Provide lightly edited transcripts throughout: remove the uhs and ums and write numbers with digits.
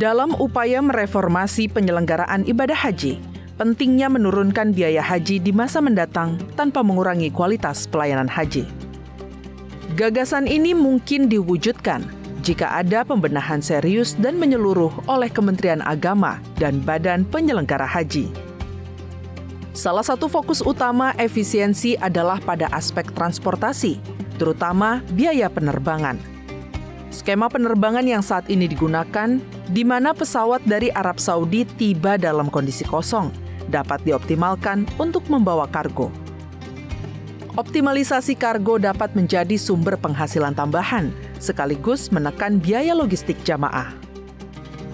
Dalam upaya mereformasi penyelenggaraan ibadah haji, pentingnya menurunkan biaya haji di masa mendatang tanpa mengurangi kualitas pelayanan haji. Gagasan ini mungkin diwujudkan jika ada pembenahan serius dan menyeluruh oleh Kementerian Agama dan Badan Penyelenggara Haji. Salah satu fokus utama efisiensi adalah pada aspek transportasi, terutama biaya penerbangan. Skema penerbangan yang saat ini digunakan, di mana pesawat dari Arab Saudi tiba dalam kondisi kosong, dapat dioptimalkan untuk membawa kargo. Optimalisasi kargo dapat menjadi sumber penghasilan tambahan, sekaligus menekan biaya logistik jamaah.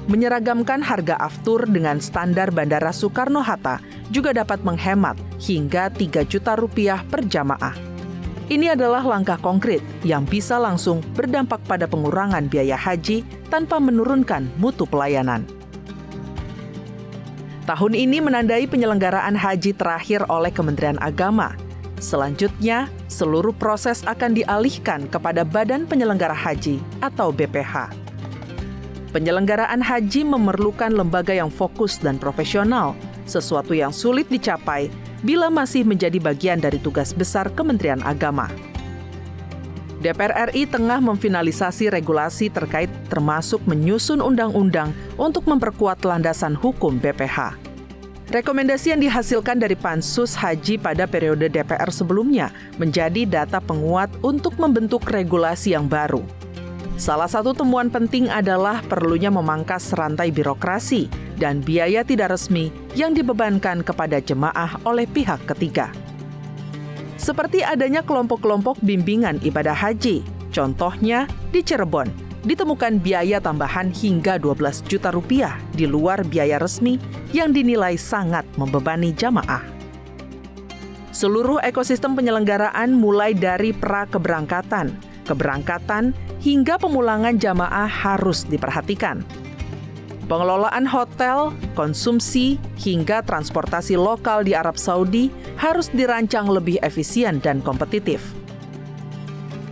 Menyeragamkan harga aftur dengan standar Bandara Soekarno-Hatta juga dapat menghemat hingga Rp3 juta per jamaah. Ini adalah langkah konkret yang bisa langsung berdampak pada pengurangan biaya haji tanpa menurunkan mutu pelayanan. Tahun ini menandai penyelenggaraan haji terakhir oleh Kementerian Agama. Selanjutnya, seluruh proses akan dialihkan kepada Badan Penyelenggara Haji atau BPH. Penyelenggaraan haji memerlukan lembaga yang fokus dan profesional, sesuatu yang sulit dicapai bila masih menjadi bagian dari tugas besar Kementerian Agama. DPR RI tengah memfinalisasi regulasi terkait termasuk menyusun undang-undang untuk memperkuat landasan hukum BPH. Rekomendasi yang dihasilkan dari Pansus Haji pada periode DPR sebelumnya menjadi data penguat untuk membentuk regulasi yang baru. Salah satu temuan penting adalah perlunya memangkas rantai birokrasi dan biaya tidak resmi yang dibebankan kepada jemaah oleh pihak ketiga. Seperti adanya kelompok-kelompok bimbingan ibadah haji, contohnya di Cirebon, ditemukan biaya tambahan hingga Rp12 juta di luar biaya resmi yang dinilai sangat membebani jamaah. Seluruh ekosistem penyelenggaraan mulai dari pra-keberangkatan, keberangkatan, hingga pemulangan jamaah harus diperhatikan. Pengelolaan hotel, konsumsi, hingga transportasi lokal di Arab Saudi harus dirancang lebih efisien dan kompetitif.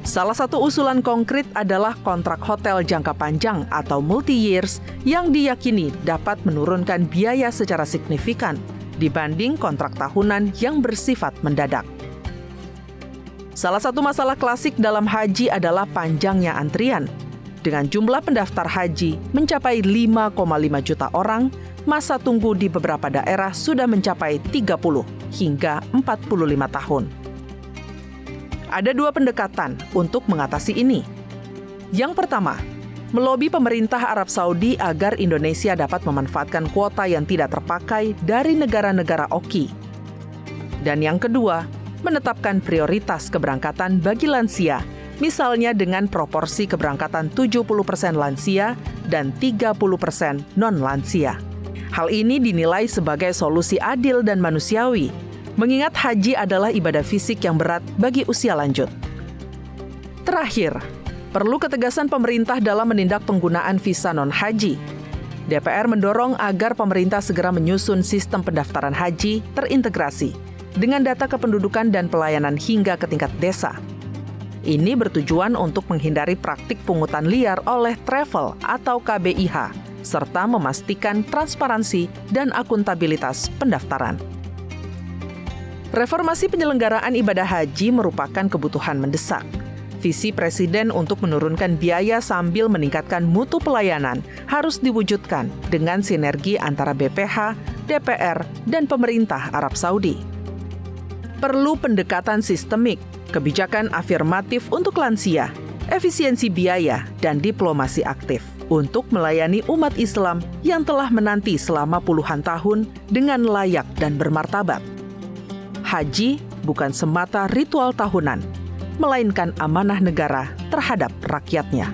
Salah satu usulan konkret adalah kontrak hotel jangka panjang atau multi-years yang diyakini dapat menurunkan biaya secara signifikan dibanding kontrak tahunan yang bersifat mendadak. Salah satu masalah klasik dalam haji adalah panjangnya antrian. Dengan jumlah pendaftar haji mencapai 5,5 juta orang, masa tunggu di beberapa daerah sudah mencapai 30 hingga 45 tahun. Ada dua pendekatan untuk mengatasi ini. Yang pertama, melobi pemerintah Arab Saudi agar Indonesia dapat memanfaatkan kuota yang tidak terpakai dari negara-negara OKI. Dan yang kedua, menetapkan prioritas keberangkatan bagi lansia, misalnya dengan proporsi keberangkatan 70% lansia dan 30% non-lansia. Hal ini dinilai sebagai solusi adil dan manusiawi, mengingat haji adalah ibadah fisik yang berat bagi usia lanjut. Terakhir, perlu ketegasan pemerintah dalam menindak penggunaan visa non-haji. DPR mendorong agar pemerintah segera menyusun sistem pendaftaran haji terintegrasi dengan data kependudukan dan pelayanan hingga ke tingkat desa. Ini bertujuan untuk menghindari praktik pungutan liar oleh travel atau KBIH, serta memastikan transparansi dan akuntabilitas pendaftaran. Reformasi penyelenggaraan ibadah haji merupakan kebutuhan mendesak. Visi Presiden untuk menurunkan biaya sambil meningkatkan mutu pelayanan harus diwujudkan dengan sinergi antara BPH, DPR, dan pemerintah Arab Saudi. Perlu pendekatan sistemik, kebijakan afirmatif untuk lansia, efisiensi biaya, dan diplomasi aktif untuk melayani umat Islam yang telah menanti selama puluhan tahun dengan layak dan bermartabat. Haji bukan semata ritual tahunan, melainkan amanah negara terhadap rakyatnya.